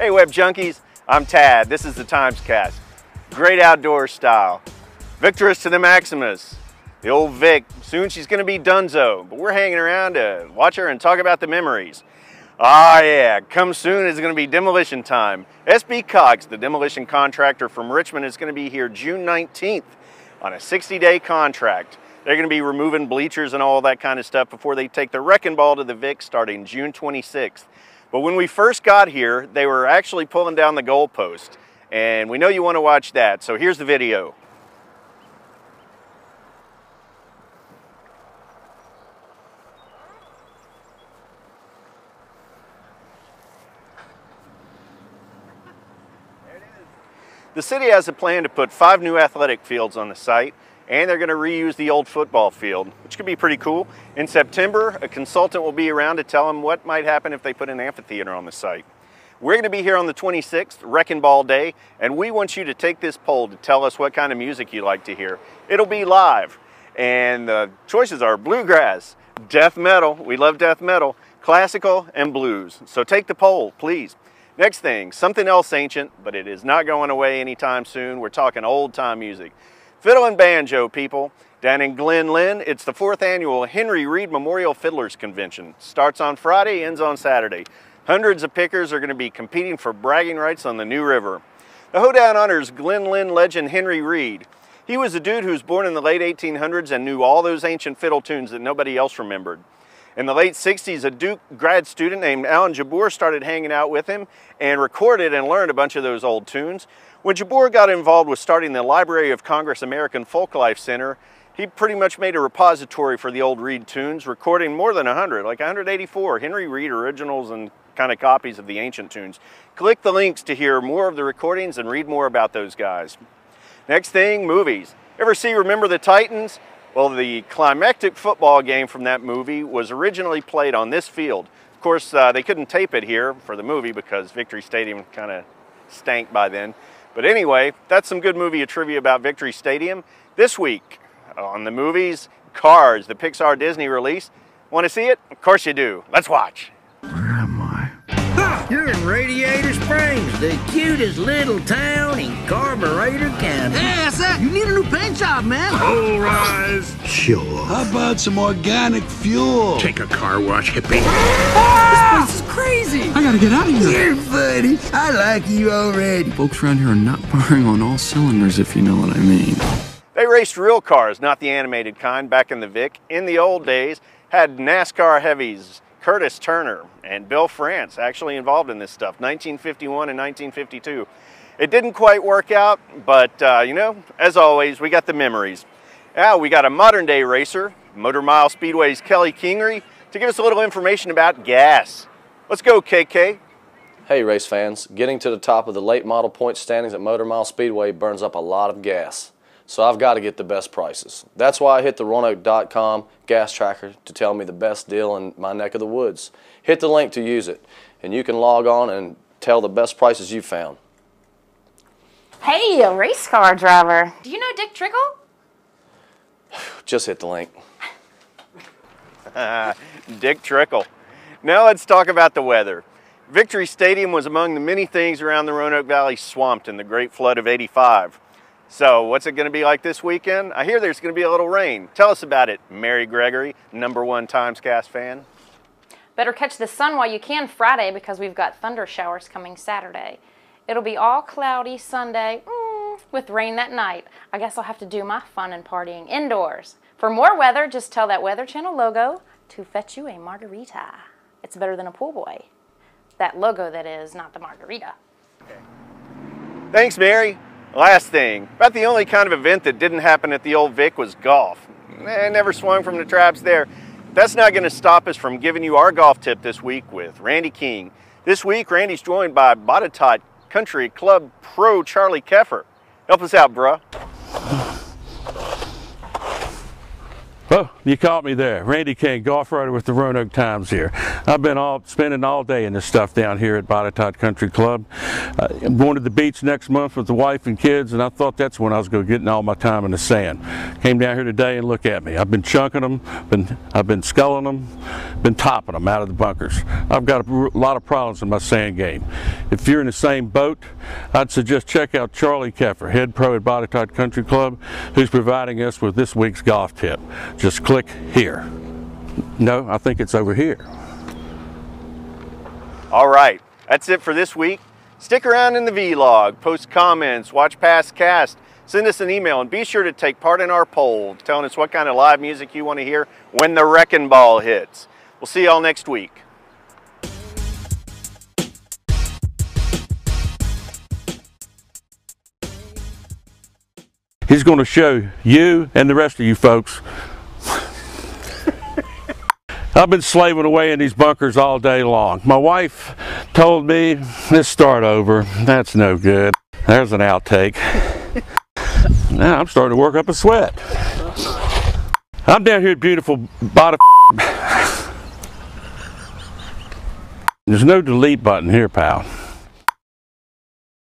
Hey Web Junkies, I'm Tad. This is the TimesCast. Great outdoor style. Victorious to the Maximus. The old Vic. Soon she's going to be donezo, but we're hanging around to watch her and talk about the memories. Ah yeah, come soon is going to be demolition time. SB Cox, the demolition contractor from Richmond, is going to be here June 19th on a 60-day contract. They're going to be removing bleachers and all that kind of stuff before they take the wrecking ball to the Vic starting June 26th. But when we first got here, they were actually pulling down the goalpost. And we know you want to watch that, so here's the video. There it is. The city has a plan to put 5 new athletic fields on the site, and they're going to reuse the old football field, which could be pretty cool. In September, a consultant will be around to tell them what might happen if they put an amphitheater on the site. We're going to be here on the 26th, Wrecking Ball Day, and we want you to take this poll to tell us what kind of music you like to hear. It'll be live, and the choices are bluegrass, death metal, we love death metal, classical, and blues. So take the poll, please. Next thing, something else ancient, but it is not going away anytime soon. We're talking old-time music. Fiddle and banjo, people. Down in Glen Lynn, it's the 4th annual Henry Reed Memorial Fiddlers Convention. Starts on Friday, ends on Saturday. Hundreds of pickers are going to be competing for bragging rights on the New River. The hoedown honors Glen Lynn legend Henry Reed. He was a dude who was born in the late 1800s and knew all those ancient fiddle tunes that nobody else remembered. In the late 60s, a Duke grad student named Alan Jabbour started hanging out with him and recorded and learned a bunch of those old tunes. When Jabbour got involved with starting the Library of Congress American Folklife Center, he pretty much made a repository for the old Reed tunes, recording more than 100, like 184 Henry Reed originals and kind of copies of the ancient tunes. Click the links to hear more of the recordings and read more about those guys. Next thing, movies. Ever see Remember the Titans? Well, the climactic football game from that movie was originally played on this field. Of course, they couldn't tape it here for the movie because Victory Stadium kind of stank by then. But anyway, that's some good movie trivia about Victory Stadium. This week on the movies, Cars, the Pixar Disney release. Want to see it? Of course you do. Let's watch. Where am I? You're in Radiator Springs, the cutest little town in Carburetor County. Hey, that's that. You need a new paint job, man. All rise. Sure. How about some organic fuel? Take a car wash, hippie. This place is crazy. I gotta get out of here. You're funny. I like you already. Folks around here are not firing on all cylinders, if you know what I mean. They raced real cars, not the animated kind, back in the Vic. In the old days, had NASCAR heavies, Curtis Turner and Bill France actually involved in this stuff, 1951 and 1952. It didn't quite work out, but you know, as always, we got the memories. Now we got a modern day racer, Motor Mile Speedway's Kelly Kingery, to give us a little information about gas. Let's go, KK. Hey race fans, getting to the top of the late model point standings at Motor Mile Speedway burns up a lot of gas. So I've got to get the best prices. That's why I hit the Roanoke.com gas tracker to tell me the best deal in my neck of the woods. Hit the link to use it, and you can log on and tell the best prices you found. Hey, a race car driver. Do you know Dick Trickle? Just hit the link. Dick Trickle. Now let's talk about the weather. Victory Stadium was among the many things around the Roanoke Valley swamped in the Great Flood of '85. So what's it going to be like this weekend? I hear there's going to be a little rain. Tell us about it, Mary Gregory, #1 TimesCast fan. Better catch the sun while you can Friday because we've got thunder showers coming Saturday. It'll be all cloudy Sunday with rain that night. I guess I'll have to do my fun and partying indoors. For more weather, just tell that Weather Channel logo to fetch you a margarita. It's better than a pool boy. That logo, that is, not the margarita. Okay. Thanks, Mary. Last thing, about the only kind of event that didn't happen at the old Vic was golf. I never swung from the traps there. That's not going to stop us from giving you our golf tip this week with Randy King. This week, Randy's joined by Botetourt Country Club pro Charlie Keffer. Help us out, bruh. Oh, you caught me there. Randy King, golf writer with the Roanoke Times here. I've been spending all day in this stuff down here at Botetourt Country Club. I'm going to the beach next month with the wife and kids, and I thought that's when I was going to get all my time in the sand. Came down here today and look at me. I've been chunking them, I've been sculling them, been topping them out of the bunkers. I've got a lot of problems in my sand game. If you're in the same boat, I'd suggest check out Charlie Keffer, head pro at Botetourt Country Club, who's providing us with this week's golf tip. Just click here. No, I think it's over here. All right, that's it for this week. Stick around in the vlog, post comments, watch past cast, send us an email, and be sure to take part in our poll telling us what kind of live music you want to hear when the wrecking ball hits. We'll see y'all next week. He's going to show you and the rest of you folks. I've been slaving away in these bunkers all day long. My wife told me, let's start over. That's no good. There's an outtake. Now I'm starting to work up a sweat. I'm down here at beautiful Botetourt. There's no delete button here, pal.